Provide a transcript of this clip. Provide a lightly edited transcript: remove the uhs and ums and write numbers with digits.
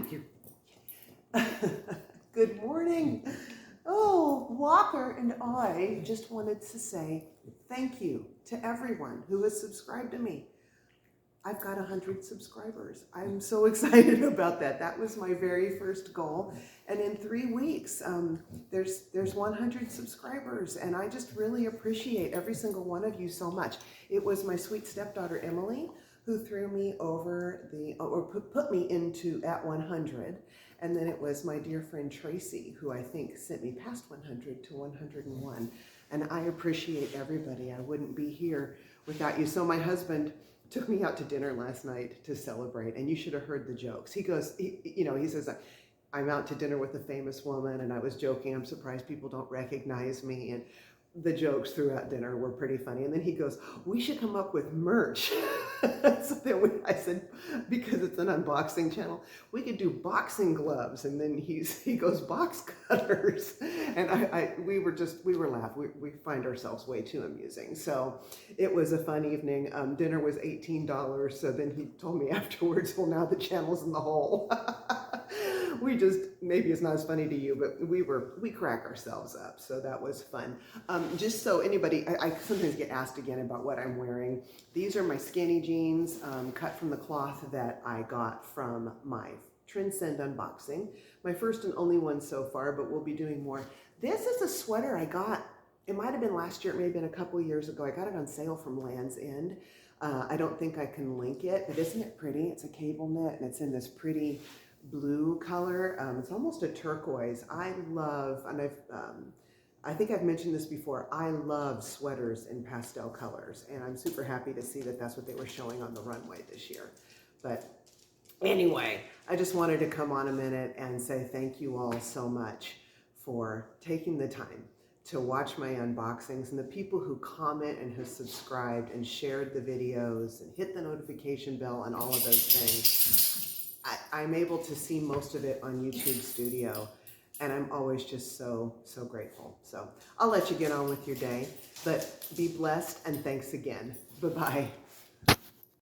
Thank you. Good morning. Oh, Walker and I just wanted to say thank you to everyone who has subscribed to me. I've got 100 subscribers. I'm so excited about that. That was my very first goal. And in 3 weeks, there's 100 subscribers. And I just really appreciate every single one of you so much. It was my sweet stepdaughter, Emily, who threw me over or put me into at 100. And then it was my dear friend Tracy, who I think sent me past 100 to 101. And I appreciate everybody. I wouldn't be here without you. So my husband took me out to dinner last night to celebrate, and you should have heard the jokes. He goes, he says, I'm out to dinner with a famous woman, and I was joking, I'm surprised people don't recognize me, and the jokes throughout dinner were pretty funny. And then he goes, we should come up with merch. So then I said, because it's an unboxing channel, we could do boxing gloves. And then he goes, box cutters. And we were laughing. We find ourselves way too amusing. So it was a fun evening. Dinner was $18. So then he told me afterwards, well, now the channel's in the hole. Maybe it's not as funny to you, but we crack ourselves up. So that was fun. Just so anybody, I sometimes get asked again about what I'm wearing. These are my skinny jeans, cut from the cloth that I got from my Transcend unboxing. My first and only one so far, but we'll be doing more. This is a sweater I got. It might have been last year, it may have been a couple of years ago. I got it on sale from Land's End. I don't think I can link it, but isn't it pretty? It's a cable knit and it's in this pretty blue color. It's almost a turquoise. I love, and I think I've mentioned this before, I love sweaters in pastel colors, and I'm super happy to see that that's what they were showing on the runway this year. But anyway, I just wanted to come on a minute and say thank you all so much for taking the time to watch my unboxings, and the people who comment and have subscribed and shared the videos and hit the notification bell and all of those things. I'm able to see most of it on YouTube Studio, and I'm always just so grateful. So I'll let you get on with your day, but be blessed, and thanks again. Bye-bye.